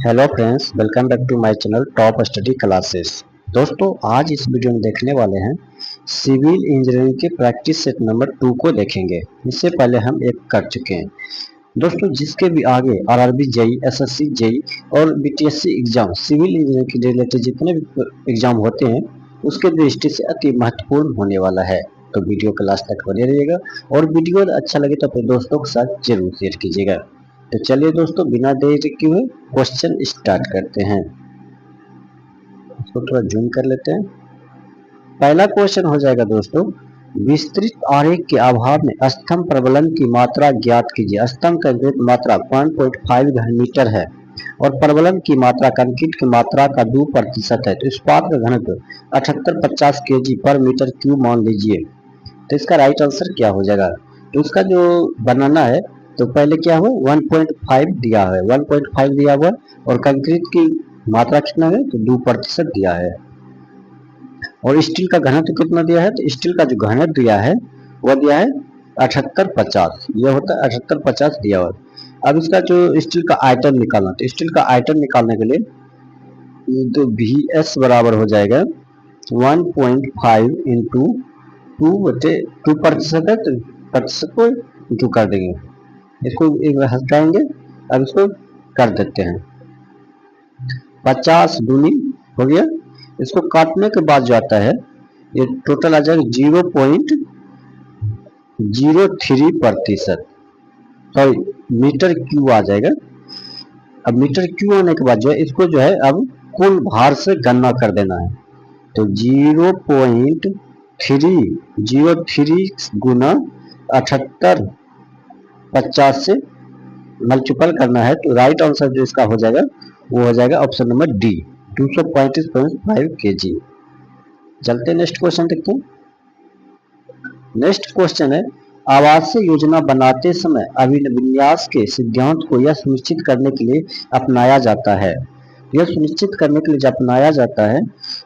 Hello friends, welcome back to my channel top study classes. दोस्तों, आज इस video में देखने वाले हैं सिविल इंजीनियरिंग के प्रैक्टिस सेट नंबर 2 को देखेंगे। इससे पहले हम एक कर चुके हैं। दोस्तों, जिसके भी आगे आरआरबी जेई, एसएससी जेई और बीटीएससी एग्जाम सिविल इंजीनियरिंग के रिलेटेड जितने भी एग्जाम होते हैं उसके दृष्टि से अति महत्वपूर्ण होने वाला है। तो वीडियो को लास्ट तक बने रहिएगा और वीडियो अच्छा लगे तो अपने दोस्तों के साथ जरूर शेयर कीजिएगा। तो चलिए दोस्तों, बिना देरी किए हुए क्वेश्चन स्टार्ट करते हैं। इसको थोड़ा जूम कर लेते हैं। पहला क्वेश्चन हो जाएगा दोस्तों, विस्तृत आरेख के अभाव में स्तंभ प्रबलन की मात्रा ज्ञात कीजिए। स्तंभ का घनत्व मात्रा 1.5 घन मीटर है और प्रबलन की मात्रा कंक्रीट की मात्रा का 2% है। तो इस्पात का घनत्व 7850 kg पर मीटर क्यूब मान लीजिए। तो इसका राइट आंसर क्या हो जाएगा? तो इसका जो बनाना है तो पहले क्या हुआ, 1.5 दिया है, 1.5 दिया हुआ और कंक्रीट की मात्रा कितना है तो 2% दिया है। और स्टील का घनत्व कितना दिया है? तो स्टील का जो घनत्व दिया है वह दिया है 7850, यह होता है 7850 दिया हुआ। अब इसका जो स्टील का आयतन निकालना, तो स्टील का आयतन निकालने के लिए तो VS बराबर हो जाएगा 1.5 इंटू 2% है तो प्रतिशत को इंटू कर देंगे, इसको एक बार हटाएंगे। अब इसको कर देते हैं 50 दूनी हो गया। इसको काटने के बाद जो आता है ये टोटल आ जाएगा 0.03%, सॉरी मीटर क्यू आ जाएगा। अब मीटर क्यू आने के बाद जो है इसको जो है अब कुल भार से गणना कर देना है। तो 0.303 गुना 7850 से मल्टीपल करना है। तो राइट आंसर जो इसका हो जाएगा वो हो जाएगा ऑप्शन नंबर डी, 235.5 kg। चलते हैं नेक्स्ट क्वेश्चन देखते हैं। नेक्स्ट क्वेश्चन है, आवासीय योजना बनाते समय अभिविन्यास के सिद्धांत को यह सुनिश्चित करने के लिए अपनाया जाता है। यह सुनिश्चित करने के लिए जो अपनाया जाता है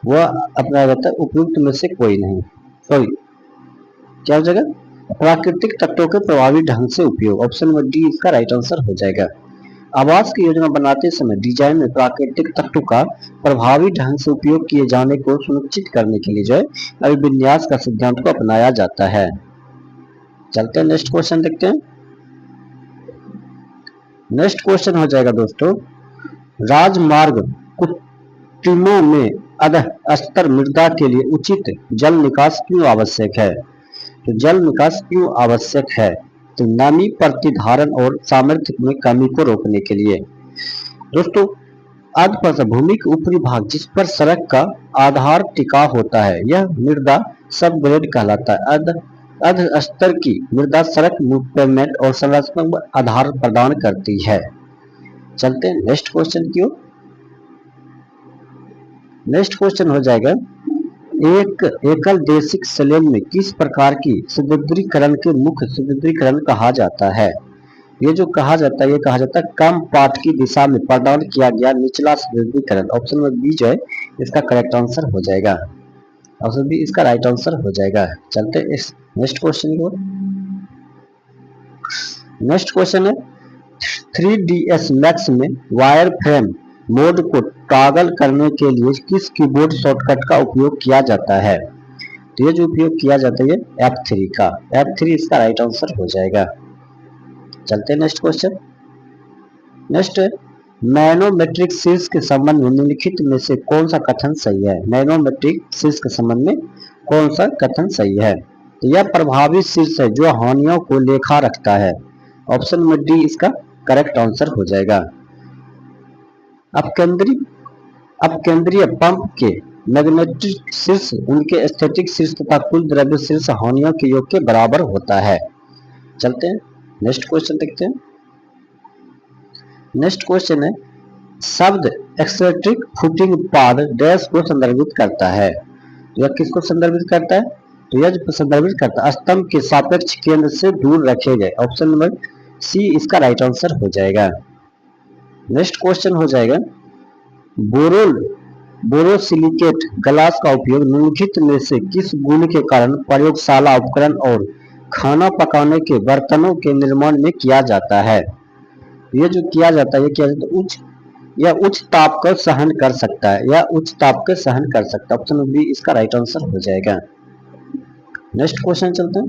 वह अपनाया जाता है उपयुक्त में से कोई नहीं, सॉरी क्या हो जाएगा, प्राकृतिक तत्वों के प्रभावी ढंग से उपयोग। ऑप्शन नंबर डी इसका राइट आंसर हो जाएगा। आवास की योजना बनाते समय डिजाइन में प्राकृतिक तत्वों का प्रभावी ढंग से उपयोग किए जाने को सुनिश्चित करने के लिए जो है अभिविन्यास का सिद्धांत को अपनाया जाता है। चलते हैं नेक्स्ट क्वेश्चन देखते हैं। नेक्स्ट क्वेश्चन हो जाएगा दोस्तों, राजमार्ग कुटीमों में अधः स्तर मृदा के लिए उचित जल निकास क्यों आवश्यक है? तो जल निकास क्यों आवश्यक है? तो नमी प्रतिधारण और सामर्थ्य में कमी को रोकने के लिए। दोस्तों, अर्धपृष्ठ भूमि के ऊपरी भाग जिस पर सड़क का आधार टिका होता है यह मृदा सबग्रेड कहलाता है। अर्ध स्तर की मृदा सड़क पेवमेंट और संरचनात्मक आधार प्रदान करती है। चलते हैं नेक्स्ट क्वेश्चन की ओर। नेक्स्ट क्वेश्चन हो जाएगा, एक एकल देशिक स्लेब में किस प्रकार की सुदृढ़ीकरण के मुख्य सुदृढ़ीकरण कहा जाता है? ये जो कहा जाता है ये कहा जाता है कम पाठ की दिशा में प्रदान किया गया निचला सुदृढ़ीकरण। ऑप्शन नंबर बी जो है इसका करेक्ट आंसर हो जाएगा। ऑप्शन बी इसका राइट आंसर हो जाएगा। चलते इस नेक्स्ट क्वेश्चन की ओर। नेक्स्ट क्वेश्चन है, 3ds मैक्स में वायर फ्रेम मोड को टॉगल करने के लिए किस कीबोर्ड शॉर्टकट का उपयोग किया जाता है? तो ये जो उपयोग किया जाता है F3 का, F3 इसका राइट आंसर हो जाएगा। चलते हैं नेक्स्ट क्वेश्चन। नेक्स्ट, मैनोमेट्रिक शीर्ष के संबंध में निम्नलिखित में से कौन सा कथन सही है? मैनोमेट्रिक शीर्ष के संबंध में कौन सा कथन सही है? तो यह प्रभावी शीर्ष है जो हानियों को लेखा रखता है। ऑप्शन नंबर डी इसका करेक्ट आंसर हो जाएगा। अपकेंद्रीय पंप के मैग्नेटिक शीर्ष उनके स्थैतिक शीर्ष तथा कुल द्रव्य शीर्ष हानियों के योग के बराबर होता है। चलते हैं नेक्स्ट क्वेश्चन देखते हैं। नेक्स्ट क्वेश्चन है, शब्द एक्सेंट्रिक फुटिंग पाद डैश को संदर्भित करता है। यह किसको संदर्भित करता है? तो यह संदर्भित करता है स्तंभ के सापेक्ष केंद्र से दूर रखे गए। ऑप्शन नंबर सी इसका राइट आंसर हो जाएगा। नेक्स्ट क्वेश्चन हो जाएगा, बोरोसिलिकेट ग्लास का उपयोग निम्नलिखित में से किस गुण के कारण प्रयोगशाला उपकरण और खाना पकाने के बर्तनों के निर्माण में किया जाता है? ये जो किया जाता है ये क्या जाता है उच्च या उच्च ताप का सहन कर सकता है, या उच्च ताप के सहन कर सकता है। ऑप्शन बी इसका राइट आंसर हो जाएगा। नेक्स्ट क्वेश्चन चलते हैं।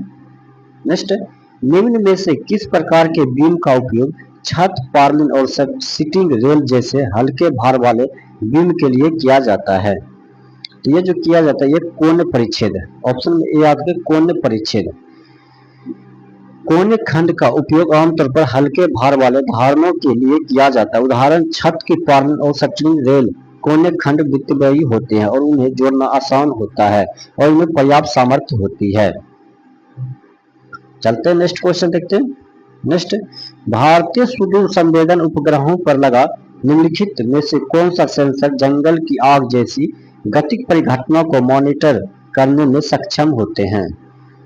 नेक्स्ट, निम्न में से किस प्रकार के बीम का उपयोग छत, पार्लिन और सिटिंग रेल जैसे हल्के भार वाले बीम के लिए किया जाता है? तो ये जो किया जाता है ये कोण परिच्छेद है। ऑप्शन में ए आपके कोण परिच्छेद। कोने खंड का उपयोग आमतौर पर हल्के भार वाले धारणों के लिए किया जाता है। उदाहरण छत की पार्लिन और सिटिंग रेल कोने खंड वित्तव्ययी होते हैं और उन्हें जोड़ना आसान होता है और उनमें पर्याप्त सामर्थ्य होती है। चलते हैं नेक्स्ट क्वेश्चन देखते हैं। नेक्स्ट, भारतीय सुदूर संवेदन उपग्रहों पर लगा निम्नलिखित में से कौन सा सेंसर जंगल की आग जैसी गतिक परिघटना को मॉनिटर करने में सक्षम होते हैं?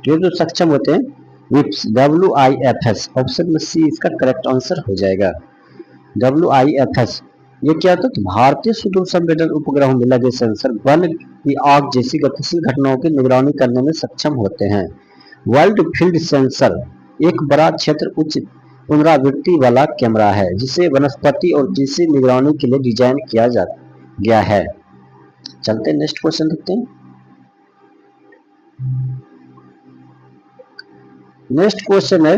ये जो सक्षम होते हैं विप्स, WIFS। ऑप्शन में सी इसका करेक्ट आंसर हो जाएगा। WIFS ये क्या होता है? भारतीय सुदूर संवेदन उपग्रहों में लगे सेंसर वन की आग जैसी गतिशील घटनाओं की निगरानी करने में सक्षम होते हैं। वर्ल्ड फील्ड सेंसर एक बड़ा क्षेत्र उच्च पुनरावृत्ति वाला कैमरा है जिसे वनस्पति और कृषि निगरानी के लिए डिजाइन किया गया है। चलते हैं नेक्स्ट क्वेश्चन देखते हैं। नेक्स्ट क्वेश्चन है,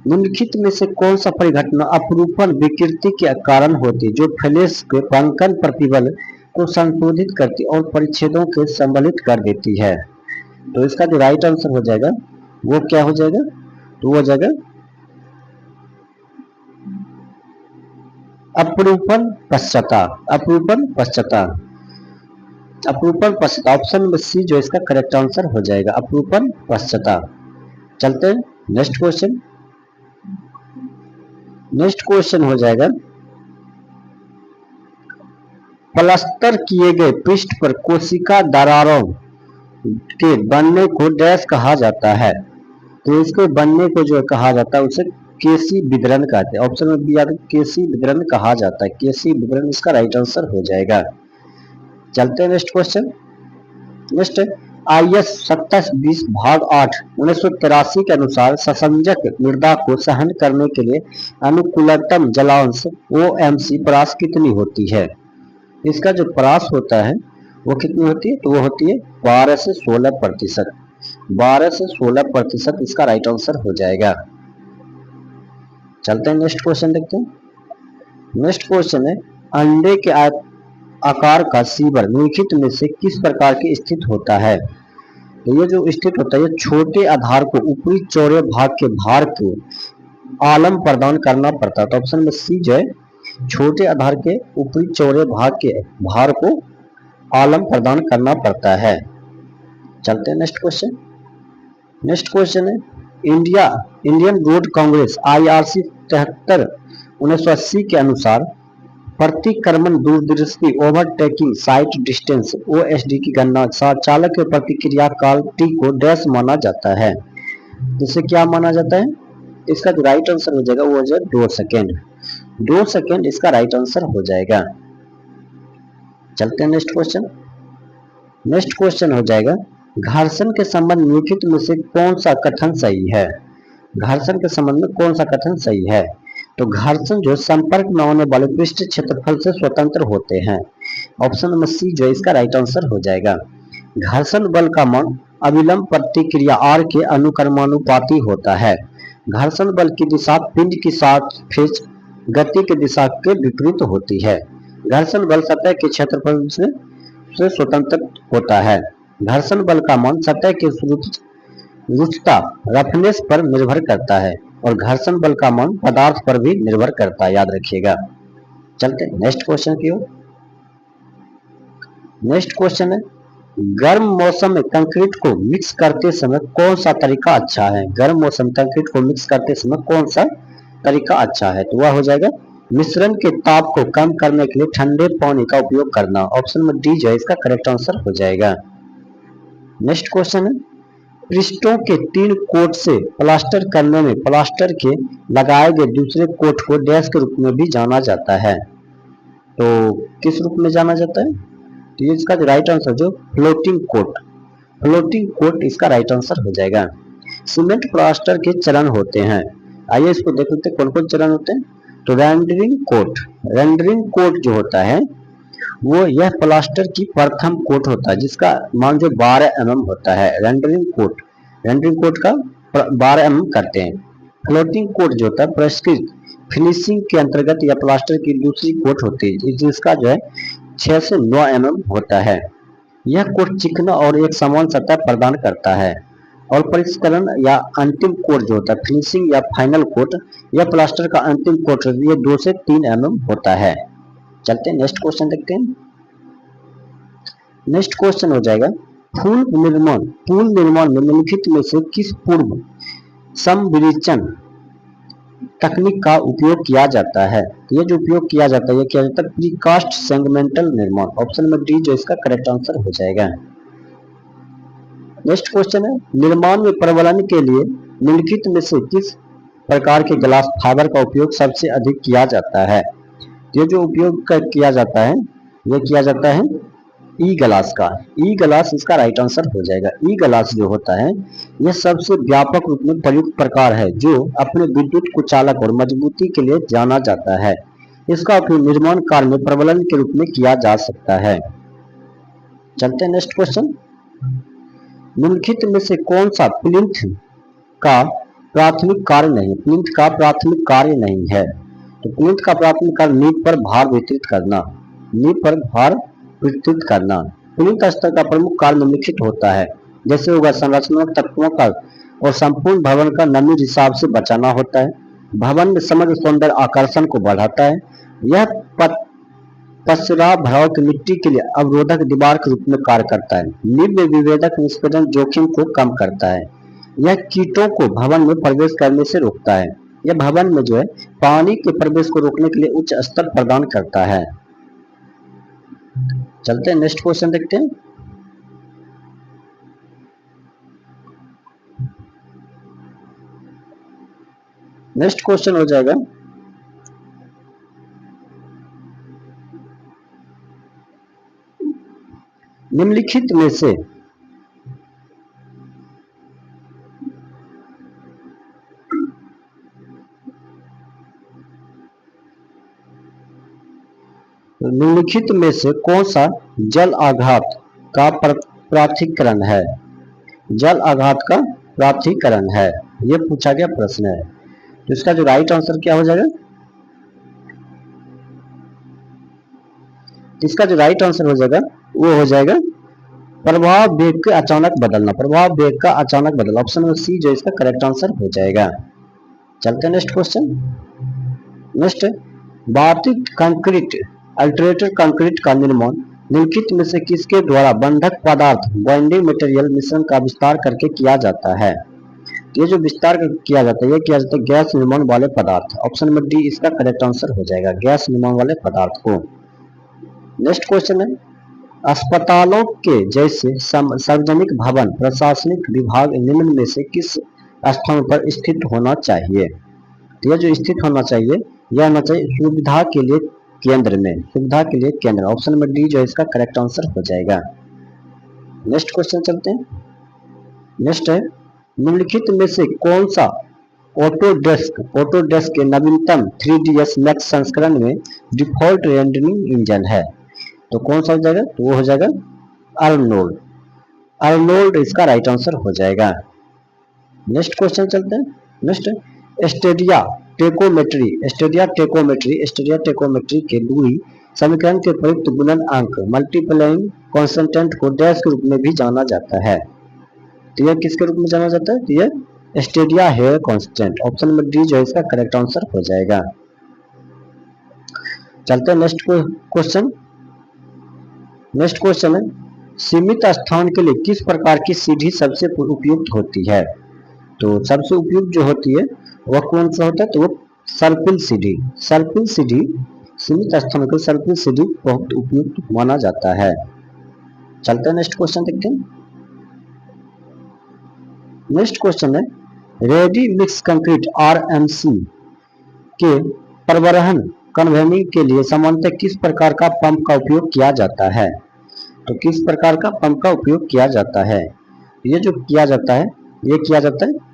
निम्नलिखित में से कौन सा परिघटना अपरूपण विकृति के कारण होती है जो फ्लैश के कंकन प्रतिबल को संशोधित करती और परिच्छेदों के सम्मिलित कर देती है? तो इसका जो राइट आंसर हो जाएगा वो क्या हो जाएगा? तो वो हो जाएगा अपरूपण पश्चता। अपरूपण पश्चता। अपरूपण पश्चता। ऑप्शन नंबर सी जो इसका करेक्ट आंसर हो जाएगा, अपरूपण पश्चता। चलते हैं नेक्स्ट क्वेश्चन। नेक्स्ट क्वेश्चन हो जाएगा, प्लास्टर किए गए पृष्ठ पर कोशिका दरारों के बनने को डैश कहा जाता है? तो इसके बनने को जो कहा जाता है उसे केसी विदरण कहते हैं। ऑप्शन में बी केसी विदरण कहा जाता है। केसी विदरण इसका राइट आंसर हो जाएगा। चलते हैं नेक्स्ट क्वेश्चन। नेक्स्ट, IS 2720 भाग 8 1983 के अनुसार ससंजक मृदा को सहन करने के लिए अनुकूलतम जलांश OMC परास कितनी होती है? इसका जो परास होता है वो कितनी होती है? तो वो होती है 12 से 16%। 12 से 16% इसका राइट आंसर हो जाएगा। चलते हैं नेक्स्ट क्वेश्चन देखते हैं। नेक्स्ट क्वेश्चन है, अंडे के आकार का सीवर निम्नलिखित में से किस प्रकार की स्थित होता है? तो ये जो स्थित होता है ये छोटे आधार को ऊपरी चौड़े भाग के भार को आलम प्रदान करना पड़ता है। तो ऑप्शन में सी जो है छोटे आधार के ऊपरी चौड़े भाग के भार को आलम प्रदान करना पड़ता है। चलते हैं नेक्स्ट क्वेश्चन। नेक्स्ट क्वेश्चन है, इंडियन रोड कांग्रेस IRC 73 1980 के अनुसार प्रतिक्रमण दूरदृष्टि ओवरटेकिंग साइट डिस्टेंस OSD की गणना चालक के प्रतिक्रिया काल T को डैश माना जाता है? जिसे क्या माना जाता है? इसका जो राइट आंसर हो जाएगा वो हो जाएगा 2 सेकेंड। 2 सेकेंड इसका राइट आंसर हो जाएगा। चलते हैं नेक्स्ट क्वेश्चन। नेक्स्ट क्वेश्चन हो जाएगा, घर्षण के संबंध निम्नलिखित में से कौन सा कथन सही है? घर्षण के संबंध में कौन सा कथन सही है? तो घर्षण जो संपर्क में आने वाले पृष्ठ क्षेत्रफल से स्वतंत्र होते हैं। ऑप्शन नंबर सी जो इसका राइट आंसर हो जाएगा। घर्षण बल का मान अविलंब प्रतिक्रिया R के अनुक्रमानुपाती होता है। घर्षण बल की दिशा पिंड की सापेक्ष गति की दिशा के विपरीत होती है। घर्षण बल सतह के क्षेत्रफल से स्वतंत्र होता है। घर्षण बल का मान सतह के रुचता रफनेस पर निर्भर करता है और घर्षण बल का मान पदार्थ पर भी निर्भर करता है, याद रखिएगा। चलते नेक्स्ट क्वेश्चन की ओर। नेक्स्ट क्वेश्चन है, गर्म मौसम में कंक्रीट को मिक्स करते समय कौन सा तरीका अच्छा है? गर्म मौसम कंक्रीट को मिक्स करते समय कौन सा तरीका अच्छा है? तो वह हो जाएगा मिश्रण के ताप को कम करने के लिए ठंडे पानी का उपयोग करना। ऑप्शन में डी जो है इसका करेक्ट आंसर हो जाएगा। नेक्स्ट क्वेश्चन है, पृष्ठों के 3 कोट से प्लास्टर करने में प्लास्टर के लगाए गए दूसरे कोट को डैश के रूप में भी जाना जाता है। तो किस रूप में जाना जाता है? तो इसका जो राइट आंसर जो फ्लोटिंग कोट। फ्लोटिंग कोट इसका राइट आंसर हो जाएगा। सीमेंट प्लास्टर के चरण होते हैं। आइए इसको देख लेते हैं कौन कौन चरण होते हैं। तो रेंडरिंग कोट जो होता है वो यह प्लास्टर की प्रथम कोट होता है जिसका मान जो 12 mm होता है। रेंडरिंग कोट का 12 mm करते हैं। फ्लोटिंग कोट जो होता है परिष्कृत फिनिशिंग के अंतर्गत या प्लास्टर की दूसरी कोट होती है जिसका जो है 6 से 9 mm होता है। यह कोट चिकना और एक समान सतह प्रदान करता है। और परिष्करण या अंतिम कोट जो होता है फिनिशिंग या फाइनल कोट, यह प्लास्टर का अंतिम कोट ये 2 से 3 mm होता है। चलते हैं नेक्स्ट क्वेश्चन देखते हैं। नेक्स्ट क्वेश्चन हो जाएगा पुल निर्माण में निम्नलिखित में से किस पूर्व समविचरण तकनीक का उपयोग किया जाता है। ये जो उपयोग किया जाता है प्रीकास्ट सेगमेंटल निर्माण। ऑप्शन नंबर डी जो इसका करेक्ट आंसर हो जाएगा। नेक्स्ट क्वेश्चन है निर्माण में प्रबलन के लिए निम्नलिखित में से किस प्रकार के ग्लास फाइबर का उपयोग सबसे अधिक किया जाता है। ये जो उपयोग किया जाता है ये किया जाता है ई ग्लास का। ई ग्लास इसका राइट आंसर हो जाएगा। ई ग्लास जो होता है यह सबसे व्यापक रूप में प्रयुक्त प्रकार है जो अपने विद्युत कुचालक और मजबूती के लिए जाना जाता है। इसका उपयोग निर्माण कार्य में प्रबलन के रूप में किया जा सकता है। चलते हैं नेक्स्ट क्वेश्चन। निम्नलिखित में से कौन सा प्लिंथ का प्राथमिक कार्य नहीं है। तो प्लिंथ का प्राथमिक कार्य नींव पर भार वितरित करना। प्लिंथ स्तर का प्रमुख कार्य निम्नलिखित होता है जैसे होगा संरचनात्मक तत्वों का और संपूर्ण भवन का नमी रिसाव से बचाना होता है। भवन में समग्र सौंदर्य आकर्षण को बढ़ाता है। यह पसरा भराव की मिट्टी के लिए अवरोधक दीवार के रूप में कार्य करता है। नींव में विभेदक निष्पीड़न जोखिम को कम करता है। यह कीटों को भवन में प्रवेश करने से रोकता है। यह भवन में जो है पानी के प्रवेश को रोकने के लिए उच्च स्तर प्रदान करता है। चलते हैं नेक्स्ट क्वेश्चन देखते हैं। नेक्स्ट क्वेश्चन हो जाएगा निम्नलिखित में से कौन सा जल आघात का प्राथिकरण है। जल आघात का प्राथिकरण है यह पूछा गया प्रश्न है। तो इसका जो राइट आंसर क्या हो जाएगा। इसका जो राइट आंसर हो जाएगा वो हो जाएगा प्रभाव वेग का अचानक बदलना। ऑप्शन नंबर सी जो इसका करेक्ट आंसर हो जाएगा। चलते हैं नेक्स्ट क्वेश्चन। नेक्स्ट बाधित कंक्रीट अल्टरेटेड कंक्रीट का निर्माण निम्नलिखित में से किसके द्वारा बंधक पदार्थ बाइंडिंग मटेरियल मिश्रण का विस्तार करके किया जाता है। ये जो विस्तार किया जाता है गैस निर्माण वाले पदार्थ। ऑप्शन नंबर डी इसका करेक्ट आंसर हो जाएगा गैस निर्माण वाले पदार्थ को। नेक्स्ट क्वेश्चन है अस्पतालों के जैसे सार्वजनिक भवन प्रशासनिक विभाग निम्न में से किस स्थान पर स्थित होना चाहिए। तो यह जो स्थित होना चाहिए यह होना चाहिए सुविधा के लिए केंद्र। ऑप्शन नंबर डी जो इसका करेक्ट आंसर हो जाएगा। नेक्स्ट क्वेश्चन चलते हैं। नेक्स्ट है निम्नलिखित में से कौन सा ऑटोडेस्क के नवीनतम 3ds मैक्स संस्करण में डिफॉल्ट रेंडरिंग इंजन है। तो कौन सा हो जाएगा। तो वो हो जाएगा अर्नोल्ड इसका राइट आंसर हो जाएगा। नेक्स्ट क्वेश्चन चलते हैं। नेक्स्ट स्टेडिया टेकोमेट्री के दूरी समीकरण के प्रयुक्त गुणन अंक मल्टीप्लाइंग कांस्टेंट को डैश के रूप में भी जाना जाता है। तो यह किसके रूप में जाना जाता है। तो यह stadia hair constant. Option number D जो इसका करेक्ट आंसर हो जाएगा। चलते हैं नेक्स्ट क्वेश्चन। नेक्स्ट क्वेश्चन है सीमित स्थान के लिए किस प्रकार की सीढ़ी सबसे उपयुक्त होती है। तो सबसे उपयुक्त जो होती है वह कौन सा होता है। तो वो सर्पिल सीढ़ी सीमित स्थान के सर्पिल सीढ़ी बहुत उपयुक्त माना जाता है। चलते हैं नेक्स्ट क्वेश्चन देखते हैं। नेक्स्ट क्वेश्चन है रेडी मिक्स कंक्रीट RMC के प्रवहन कन्वेयिंग के लिए सामान्यतः किस प्रकार का पंप का उपयोग किया जाता है। तो किस प्रकार का पंप का उपयोग किया जाता है। ये जो किया जाता है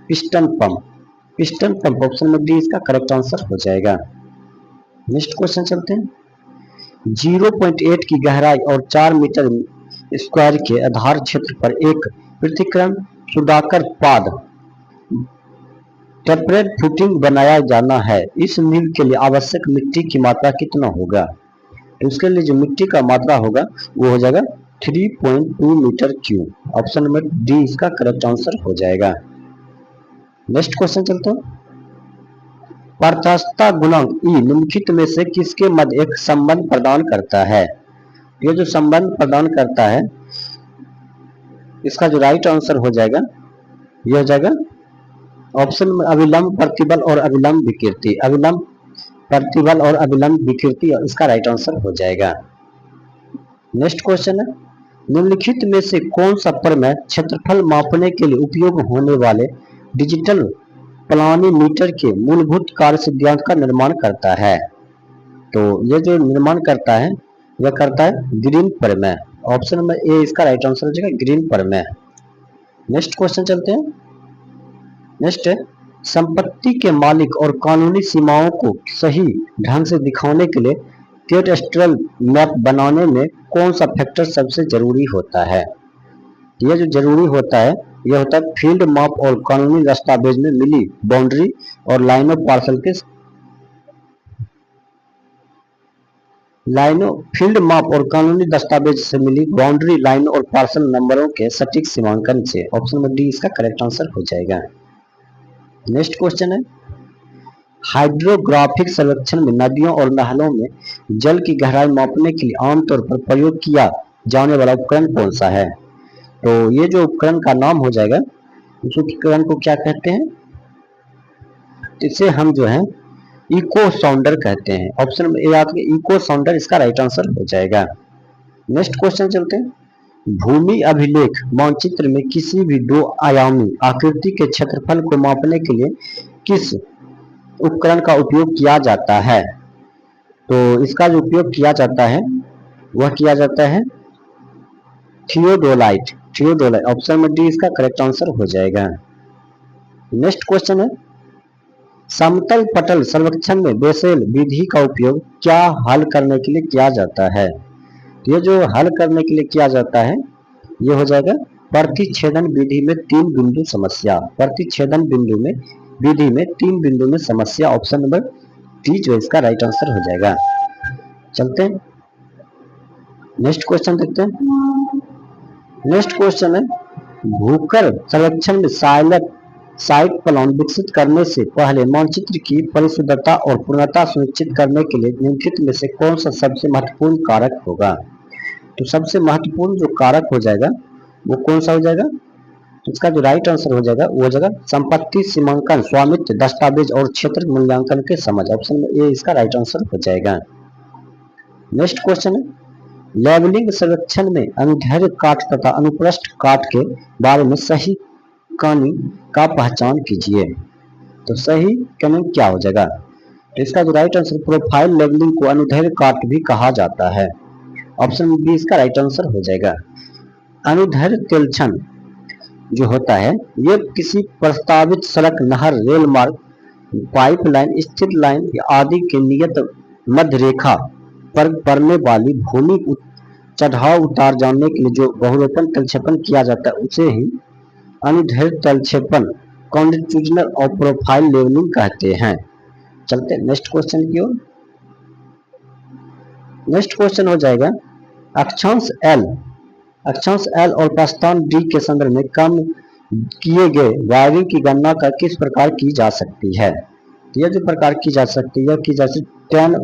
piston pump. Option number D इसका करेक्ट आंसर हो जाएगा। नेक्स्ट क्वेश्चन चलते हैं। 0.8 की गहराई और 4 मीटर स्क्वायर के आधार क्षेत्र पर एक पृथ्वीक्रम सुधाकर पाद टेपरेट फुटिंग बनाया जाना है। इस नींव के लिए आवश्यक मिट्टी की मात्रा कितना होगा? तो इसके लिए जो मिट्टी का मात्रा होगा वो हो जाएगा 3.2 metre cube. Option number D इसका करेक्ट आंसर हो जाएगा। नेक्स्ट क्वेश्चन चलते हैं। पारदर्शिता गुणांक ई निम्नलिखित में से किसके मध्य एक संबंध प्रदान करता है? ये जो संबंध प्रदान करता है इसका जो राइट आंसर हो जाएगा ये हो जाएगा ऑप्शन में अविलंब प्रतिबल और अविलंब विकृति। अविलंब प्रतिबल और अविलंब विकृति इसका राइट आंसर हो जाएगा। नेक्स्ट क्वेश्चन है। निम्नलिखित में से कौन सा प्रमेय क्षेत्रफल मापने के लिए उपयोग होने वाले डिजिटल प्लानीमीटर के मूलभूत कार्य सिद्धांत का निर्माण करता है? तो ये जो निर्माण करता है यह करता है ग्रीन प्रमेय। ऑप्शन नंबर ए इसका राइट आंसर हो जाएगा ग्रीन प्रमेय। नेक्स्ट क्वेश्चन चलते हैं। नेक्स्ट है संपत्ति के मालिक और कानूनी सीमाओं को सही ढंग से दिखाने के लिए कैडेस्ट्रल मैप बनाने में कौन सा फैक्टर सबसे जरूरी होता है? यह जो जरूरी होता है यह होता है फील्ड माप और कानूनी दस्तावेज में मिली बाउंड्री और लाइनों पार्सल के फील्ड माप और कानूनी दस्तावेज से मिली बाउंड्री लाइन और पार्सल नंबरों के सटीक सीमांकन से। ऑप्शन नंबर डी इसका करेक्ट आंसर हो जाएगा। नेक्स्ट क्वेश्चन है। हाइड्रोग्राफिक सर्वेक्षण में नदियों और नहरों में जल की गहराई मापने के लिए आमतौर पर प्रयोग किया जाने वाला उपकरण कौन सा है? तो ये जो उपकरण का नाम हो जाएगा उस उपकरण को क्या कहते हैं? इसे हम जो है इको साउंडर कहते हैं। ऑप्शन में ए आपके इको साउंडर इसका राइट आंसर हो जाएगा। नेक्स्ट क्वेश्चन चलते हैं। भूमि अभिलेख मानचित्र में किसी भी दो आयामी आकृति के क्षेत्रफल को मापने के लिए किस उपकरण का उपयोग किया जाता है? तो इसका जो उपयोग किया जाता है वह किया जाता है थियोडोलाइट। ऑप्शन में डी इसका करेक्ट आंसर हो जाएगा। नेक्स्ट क्वेश्चन है। समतल पटल सर्वेक्षण में बेसेल विधि का उपयोग क्या हल करने के लिए किया जाता है? ये जो हल करने के लिए किया जाता है ये हो जाएगा प्रतिच्छेदन विधि में 3 बिंदु समस्या। प्रतिच्छेदन बिंदु में विधि में 3 बिंदु में समस्या। ऑप्शन नंबर डी जो इसका राइट आंसर हो जाएगा। चलते हैं नेक्स्ट क्वेश्चन देखते हैं। नेक्स्ट क्वेश्चन है। भूकर सर्वेक्षण में साइट प्लान विकसित करने से पहले मानचित्र की परिशुद्धता और पूर्णता सुनिश्चित करने के लिए निम्नलिखित में से कौन सा सबसे महत्वपूर्ण कारक होगा? तो सबसे महत्वपूर्ण जो कारक हो जाएगा वो कौन सा हो जाएगा? तो इसका जो राइट आंसर हो जाएगा वो हो जाएगा संपत्ति सीमांकन, स्वामित्व दस्तावेज और क्षेत्र मूल्यांकन के समझ। ऑप्शन में ए इसका राइट आंसर हो जाएगा। नेक्स्ट क्वेश्चन है। लेबलिंग सर्वेक्षण में अनुदैर्ध्य काट तथा अनुप्रस्थ काट के बारे में सही कनी का पहचान कीजिए। तो सही कनी क्या हो जाएगा? तो इसका जो राइट आंसर प्रोफाइल लेबलिंग को अनुदैर्ध्य काट भी कहा जाता है। ऑप्शन बी इसका राइट आंसर हो जाएगा। अनुदैर्ध्य तिलक्षण जो होता है ये किसी प्रस्तावित सड़क, नहर, रेल मार्ग, पाइपलाइन, स्थिर लाइन आदि के नियत मध्य रेखा पर पड़ने वाली भूमि चढ़ाव उतार जानने के लिए जो बहुरूपण तलक्षेपण किया जाता है उसे ही अनुदैर्ध्य तलक्षेपण लॉन्जिट्यूडिनल और प्रोफाइल लेवलिंग कहते हैं। चलते नेक्स्ट क्वेश्चन की ओर। नेक्स्ट क्वेश्चन हो जाएगा अक्षांश एल और प्रस्थान डी के संदर्भ में कम किए गए वायरिंग की गणना का किस प्रकार की जा सकती है? यह जो प्रकार की जा सकती है की जा सकती है tan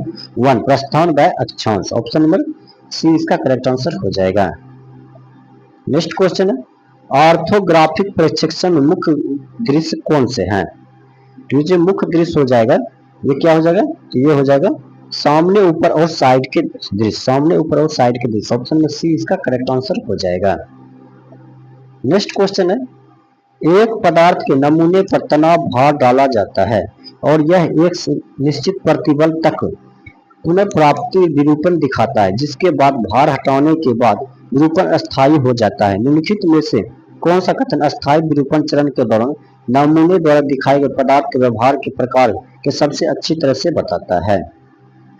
1 प्रस्थान बाय अक्षांश। ऑप्शन नंबर सी इसका करेक्ट आंसर हो जाएगा। नेक्स्ट क्वेश्चन है ऑर्थोग्राफिक प्रक्षेपण में मुख्य दृश्य कौन से हैं? तो ये जो मुख्य दृश्य हो जाएगा ये क्या हो जाएगा? तो ये हो जाएगा सामने, ऊपर और साइड के दृश्य। सामने, ऊपर और साइड के दृश्य। ऑप्शन में सी इसका करेक्ट आंसर हो जाएगा। नेक्स्ट क्वेश्चन है एक पदार्थ के नमूने पर तनाव भार डाला जाता है और यह एक निश्चित प्रतिबल तक पुनर्प्राप्ति विरूपण दिखाता है, जिसके बाद भार हटाने के बाद विरूपण अस्थायी हो जाता है। निम्नलिखित में से कौन सा कथन अस्थायी विरूपण चरण के दौरान नमूने द्वारा दिखाए गए पदार्थ के व्यवहार के प्रकार के सबसे अच्छी तरह से बताता है?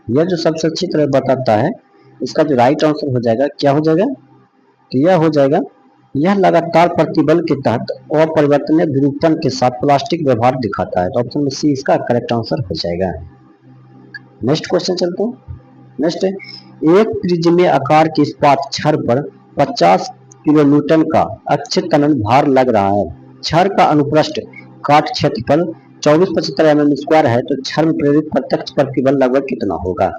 यह जो सबसे अच्छी तरह बताता है, इसका जो राइट आंसर हो जाएगा क्या हो जाएगा, तो यह हो जाएगा, यह लगातार प्रतिबल के तहत अपरिवर्तनीय विरूपण के साथ प्लास्टिक व्यवहार दिखाता है। तो ऑप्शन में सी इसका करेक्ट आंसर हो जाएगा। नेक्स्ट क्वेश्चन चलते हैं। नेक्स्ट है, एक प्रिज्मीय आकार के इस्पात छड़ पर 50 किलोन्यूटन का अक्षय तनन भार लग रहा है। छड़ का अनुप्रस्थ काट क्षेत्रफल 2475 mm² है, तो छड़ में प्रेरित प्रत्यक्ष प्रतिबल लगभग कितना होगा।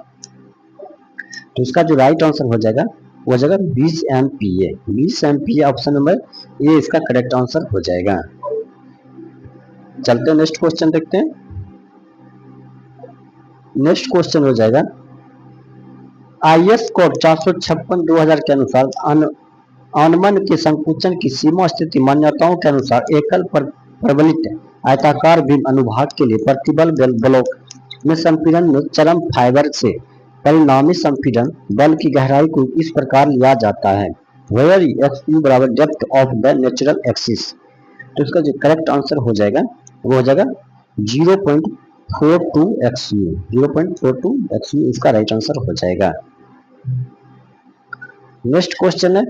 तो इसका जो राइट आंसर हो जाएगा वो हो जाएगा 20 MPa। 20 MPa option number A इसका करेक्ट आंसर हो जाएगा। चलते हैं नेक्स्ट क्वेश्चन देखते हैं। नेक्स्ट क्वेश्चन हो जाएगा, IS कोड 456/2000 के अनुसार आनमन के संकुचन की सीमा स्थिति मान्यताओं के अनुसार एकल प्रबलित आयताकार बीम अनुभाग के लिए प्रतिबल ब्लॉक में संपीड़न में चरम फाइबर से परिणामी संपीड़न बल की गहराई को इस प्रकार लिया जाता है, वेयर xu बराबर depth of the natural axis. तो इसका जो करेक्ट आंसर हो जाएगा वो हो जाएगा 0.42 xu। 0.42 xu इसका राइट आंसर हो जाएगा। नेक्स्ट क्वेश्चन है,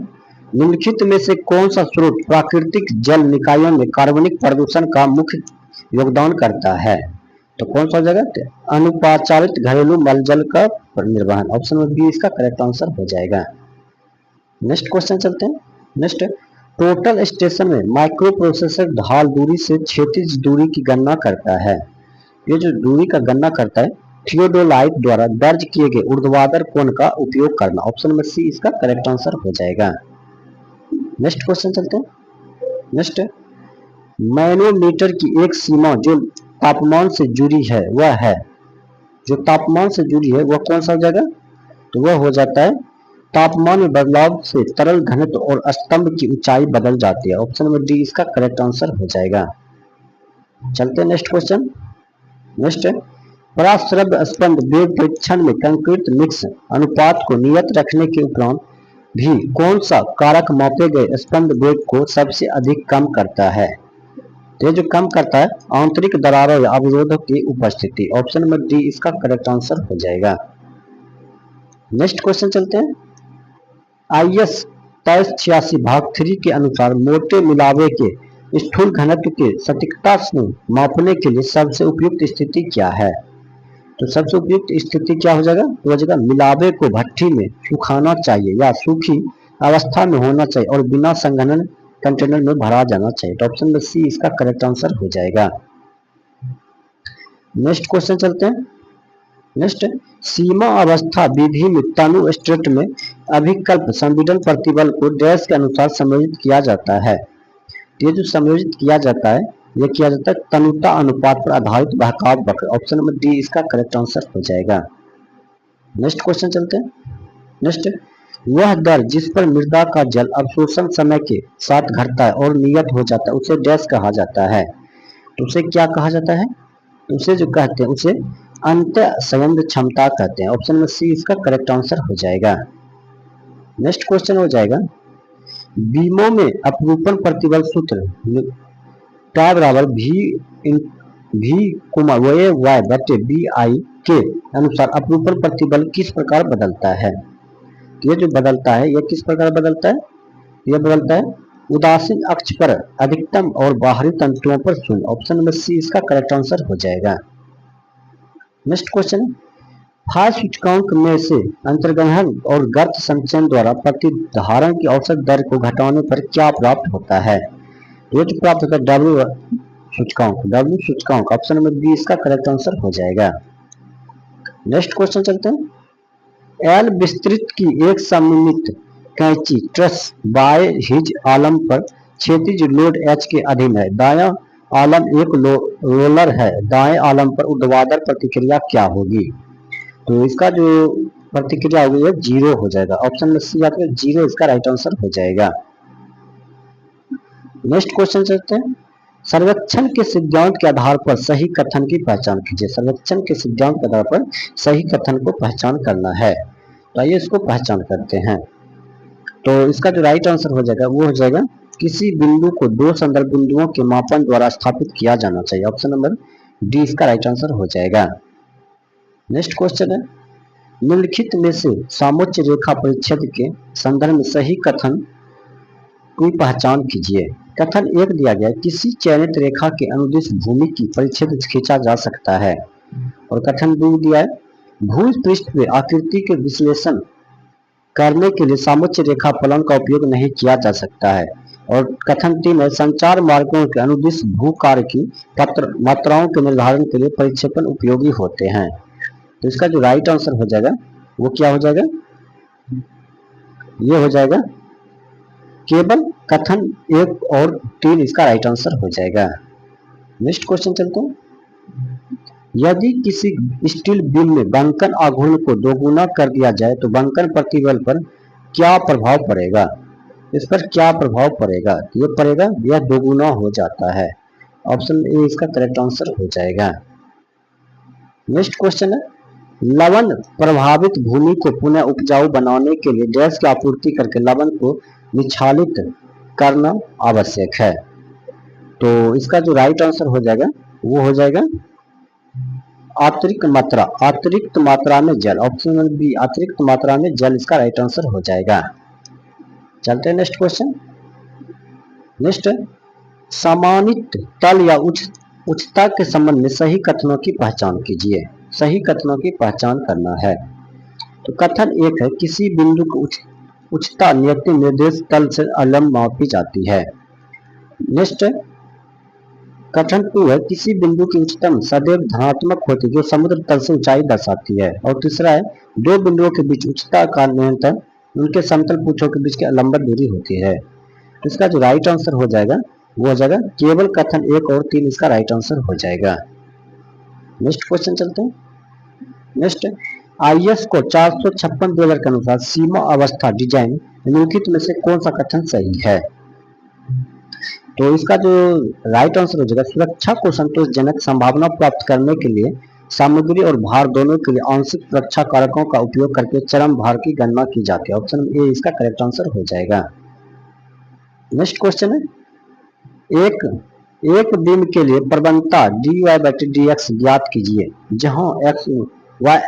निम्नलिखित में से कौन सा स्रोत प्राकृतिक जल निकायों में कार्बनिक प्रदूषण का मुख्य योगदान करता है। तो कौन सा जगह, अनुपाचारित घरेलू मलजल का निर्वहन। ऑप्शन नंबर बी इसका करेक्ट आंसर हो जाएगा। नेक्स्ट क्वेश्चन चलते हैं। नेक्स्ट, टोटल स्टेशन में माइक्रो प्रोसेसर ढाल दूरी से क्षैतिज दूरी की गणना करता है। ये जो दूरी का गणना करता है, थियोडोलाइट द्वारा दर्ज किए गए ऊर्ध्वाधर कोण का उपयोग करना। ऑप्शन नंबर सी इसका करेक्ट आंसर हो जाएगा। नेक्स्ट क्वेश्चन चलते हैं। नेक्स्ट, मैनोमीटर की एक सीमा जो तापमान से जुड़ी है वह है, जो तापमान से जुड़ी है वह कौन सा हो जाएगा, तो वह हो जाता है तापमान में बदलाव से तरल घनत्व और स्तंभ की ऊंचाई बदल जाती है। ऑप्शन नंबर डी इसका करेक्ट आंसर हो जाएगा। चलते हैं नेक्स्ट क्वेश्चन। नेक्स्ट, पराश्रव्य स्पंद वेग परीक्षण में कंक्रीट मिक्स अनुपात को नियत रखने के उपरांत भी कौन सा कारक मापे गए स्पंद वेग को सबसे अधिक कम करता है। तो ये जो कम करता है आंतरिक दरारों या अवरोधों की उपस्थिति। ऑप्शन नंबर डी इसका करेक्ट आंसर हो जाएगा। नेक्स्ट क्वेश्चन चलते हैं। IS 2386/3 के अनुसार मोटे मिलावे के स्थूल घनत्व के सटीकता से मापने के लिए सबसे उपयुक्त स्थिति क्या है। तो सबसे उपयुक्त स्थिति क्या हो जाएगा, तो हो जाएगा मिलावे को भट्ठी में सुखाना चाहिए या सूखी अवस्था में होना चाहिए और बिना संघनन कंटेनर में भरा जाना चाहिए। तो ऑप्शन नंबर सी इसका करेक्ट आंसर हो जाएगा। नेक्स्ट क्वेश्चन चलते हैं। नेक्स्ट, सीमा अवस्था विधि में तनु स्ट्रेट में अभिकल्प संपीड़न प्रतिबल को डैश के अनुसार समायोजित किया जाता है। ये जो समायोजित किया जाता है यह किया जाता है तनुता अनुपात पर आधारित बहकाव वक्र। ऑप्शन नंबर डी इसका करेक्ट आंसर हो जाएगा। नेक्स्ट क्वेश्चन चलते हैं। नेक्स्ट, वह दर जिस पर मृदा का जल अवशोषण समय के साथ घटता है और नियत हो जाता है उसे डैश कहा जाता है। तो उसे क्या कहा जाता है, तो उसे जो कहते हैं उसे अंत संयंत्र क्षमता कहते हैं। ऑप्शन नंबर सी इसका करेक्ट आंसर हो जाएगा। नेक्स्ट क्वेश्चन हो जाएगा, बीमों में अपरूपण प्रतिबल सूत्र टाई बराबर भी वाई बटे बी आई के अनुसार अपरूपण प्रतिबल किस प्रकार बदलता है। ये जो बदलता है यह किस प्रकार बदलता है, यह बदलता है उदासीन अक्ष पर अधिकतम और बाहरी तंतुओं पर शून्य। ऑप्शन नंबर सी इसका करेक्ट आंसर हो जाएगा। नेक्स्ट क्वेश्चन, फाई सूचकांक में से अंतर्ग्रहण और गर्त संचयन द्वारा प्रतिधारण की औसत दर को घटाने पर क्या प्राप्त होता है। ये जो प्राप्त होता है डब्ल्यू सूचकांक। ऑप्शन नंबर बी इसका करेक्ट आंसर हो जाएगा। नेक्स्ट क्वेश्चन चलते हैं। एल विस्तृत की एक सममित कैंची ट्रस बाय हिज आलम पर क्षैतिज लोड एच के अधीन है। दायां आलम एक रोलर है, दाएं आलम पर ऊर्ध्वाधर प्रतिक्रिया क्या होगी। तो इसका जो प्रतिक्रिया होगी यह 0 हो जाएगा। ऑप्शन में सी आता है 0 इसका राइट आंसर हो जाएगा। नेक्स्ट क्वेश्चन चलते हैं। सर्वेक्षण के सिद्धांत के आधार पर सही कथन की पहचान कीजिए। सर्वेक्षण के सिद्धांत के आधार पर सही कथन को पहचान करना है, तो आइए इसको पहचान करते हैं। तो इसका जो राइट आंसर हो जाएगा वो हो जाएगा किसी बिंदु को दो संदर्भ बिंदुओं के मापन द्वारा स्थापित किया जाना चाहिए। ऑप्शन नंबर डी इसका राइट आंसर हो जाएगा। नेक्स्ट क्वेश्चन है, निम्नलिखित में से समोच्च रेखा परिच्छेद के संदर्भ में सही कथन की पहचान कीजिए। कथन 1 दिया गया है, किसी चयनित रेखा के अनुदिश भूमि की परिच्छेद खींचा जा सकता है। और कथन 2 दिया है, भूमि पृष्ठ पे आकृति के विश्लेषण करने के लिए समोच्च रेखा फलन का उपयोग नहीं किया जा सकता है। और कथन 3 है, संचार मार्गों के अनुदिश भू कार्य की मात्राओं के निर्धारण के लिए परिक्षेपण उपयोगी होते हैं। तो इसका जो राइट आंसर हो जाएगा वो क्या हो जाएगा, ये हो जाएगा केवल कथन 1 और 3 इसका राइट आंसर हो जाएगा। नेक्स्ट क्वेश्चन चलते हैं। यदि किसी स्टील बीम में बंकन आघूर्ण को दोगुना कर दिया जाए तो बंकन प्रतिबल पर क्या प्रभाव पड़ेगा? इस पर क्या प्रभाव पड़ेगा? ये पड़ेगा, यह दोगुना हो जाता है। ऑप्शन ए इसका करेक्ट आंसर हो जाएगा। नेक्स्ट क्वेश्चन है, लवण प्रभावित भूमि को पुनः उपजाऊ बनाने के लिए गैस की आपूर्ति करके लवण को निक्षालित करना आवश्यक है। तो इसका जो राइट आंसर हो जाएगा वो हो जाएगा अतिरिक्त मात्रा में जल। ऑप्शन बी अतिरिक्त मात्रा में जल इसका राइट आंसर हो जाएगा। चलते हैं नेक्स्ट क्वेश्चन। नेक्स्ट, समानित तल या उच्चता के संबंध में सही कथनों की पहचान कीजिए। सही कथनों की पहचान करना है। तो कथन 1 है, किसी बिंदु की उच्चता नियत निर्देश तल से अल्लंब मापी जाती है। नेक्स्ट, कथन 2 है, किसी बिंदु की उच्चतम सदैव धनात्मक होती है जो समुद्र तल से ऊंचाई दर्शाती है। और तीसरा है, दो बिंदुओं के बीच उच्चता का नियंत्रण उनके समतल पूछों के बीच की लंबवत दूरी होती है। तो इसका जो राइट आंसर हो जाएगा वो हो जाएगा केवल कथन 1 और 3 इसका राइट आंसर हो जाएगा। नेक्स्ट क्वेश्चन चलते हैं। नेक्स्ट, IS को 456 के अनुसार सीमा अवस्था डिजाइन निम्नलिखित में से कौन सा कथन सही है? तो इसका जो राइट आंसर हो जाएगा, सुरक्षा को संतोषजनक संभावना प्राप्त करने के लिए सामग्री और भार दोनों के लिए आंशिक सुरक्षा कारकों का उपयोग करके चरम भार की गणना की जाती है। ऑप्शन ए इसका करेक्ट आंसर हो जाएगा। नेक्स्ट क्वेश्चन है, एक बीम के लिए प्रवणता dy/dx ज्ञात कीजिए जहां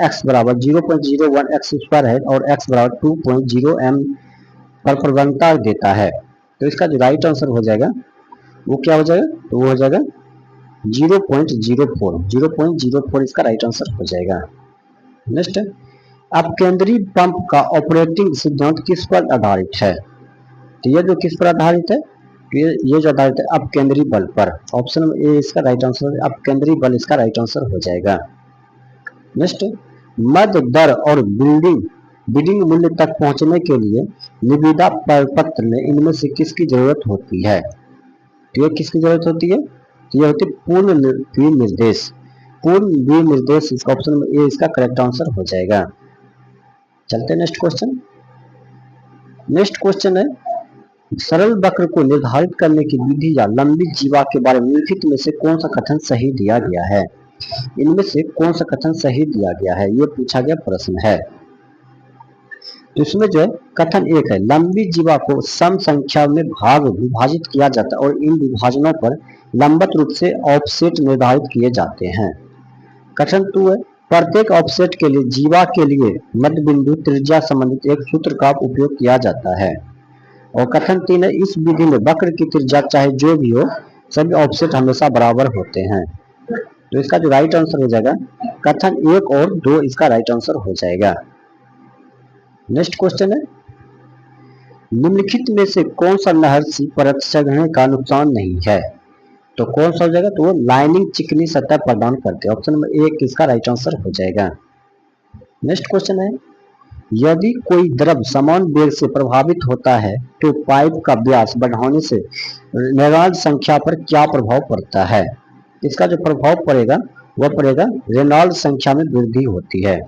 x बराबर 0.01 x² है और x बराबर 2.0 m पर प्रवणता देता है। तो इसका जो राइट आंसर हो जाएगा वो क्या हो जाएगा, तो वो हो जाएगा 0.04 इसका राइट आंसर हो जाएगा। नेक्स्ट, अब केंद्रीय पंप का ऑपरेटिंग सिद्धांत किस पर आधारित है? तो ये जो किस पर आधारित है, ये जो आधारित है अब केंद्रीय बल पर। ऑप्शन ए इसका राइट आंसर, अब केंद्रीय बल इसका राइट आंसर हो जाएगा। नेक्स्ट, मध्य दर और बिडिंग मूल्य तक पहुंचने के लिए निविदा पत्र में इनमें से किसकी जरूरत होती है? तो ये किसकी जरूरत होती है, तो ये होती है पूर्ण विनिर्देश। पूर्ण विनिर्देश इसका ऑप्शन में ए इसका करेक्ट आंसर हो जाएगा। चलते हैं नेक्स्ट क्वेश्चन। नेक्स्ट क्वेश्चन है, सरल वक्र को निर्धारित करने की विधि या लंबी जीवा के बारे में निम्नलिखित में से कौन सा कथन सही दिया गया है? इनमें से कौन सा कथन सही दिया गया है, ये पूछा गया प्रश्न है। तो इसमें जो है कथन 1 है, लंबी जीवा को सम संख्या में विभाजित किया जाता है और इन विभाजनों पर लंबवत रूप से ऑफसेट निर्धारित किए जाते हैं। कथन 2 है, प्रत्येक ऑफसेट के लिए जीवा के लिए मध्य बिंदु त्रिज्या संबंधित एक सूत्र का उपयोग किया जाता है। और कथन 3 है, इस विधि में वक्र की त्रिज्या चाहे जो भी हो सभी ऑफसेट हमेशा बराबर होते हैं। तो इसका जो राइट आंसर हो जाएगा कथन 1 और 2 इसका राइट आंसर हो जाएगा। नेक्स्ट क्वेश्चन है, निम्नलिखित में से कौन सा नहर सी परत सघने का नुकसान नहीं है? तो कौन सा हो जाएगा, तो वो लाइनिंग चिकनी सतह प्रदान करते हैं। ऑप्शन नंबर 1 इसका राइट आंसर हो जाएगा। नेक्स्ट क्वेश्चन है, यदि कोई द्रव समान वेग से प्रभावित होता है तो पाइप का व्यास बढ़ाने से रेनॉल्ड संख्या पर क्या प्रभाव पड़ता है? इसका जो प्रभाव पड़ेगा वह पड़ेगा रेनॉल्ड संख्या में वृद्धि होती है,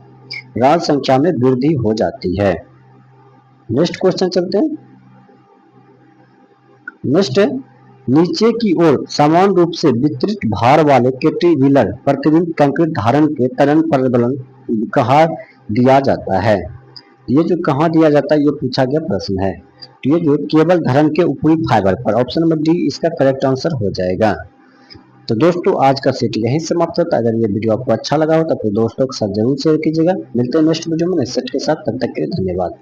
रेनॉल्ड संख्या में वृद्धि हो जाती है। नेक्स्ट क्वेश्चन चलते हैं। नेक्स्ट, नीचे की ओर समान रूप से वितरित भार वाले कैटेरपिलर प्रतिबिंब कंक्रीट धारण के त्वरण प्रबलन कहा दिया जाता है। ये जो कहाँ दिया जाता है ये पूछा गया प्रश्न है। तो ये जो केबल धरन के ऊपरी फाइबर पर। ऑप्शन नंबर डी इसका करेक्ट आंसर हो जाएगा। तो दोस्तों आज का सेट यहीं समाप्त होता है। अगर ये वीडियो आपको अच्छा लगा हो तो अपने दोस्तों के साथ जरूर शेयर कीजिएगा। मिलते हैं नेक्स्ट वीडियो में नेक्स्ट सेट के साथ, तब तक के लिए धन्यवाद।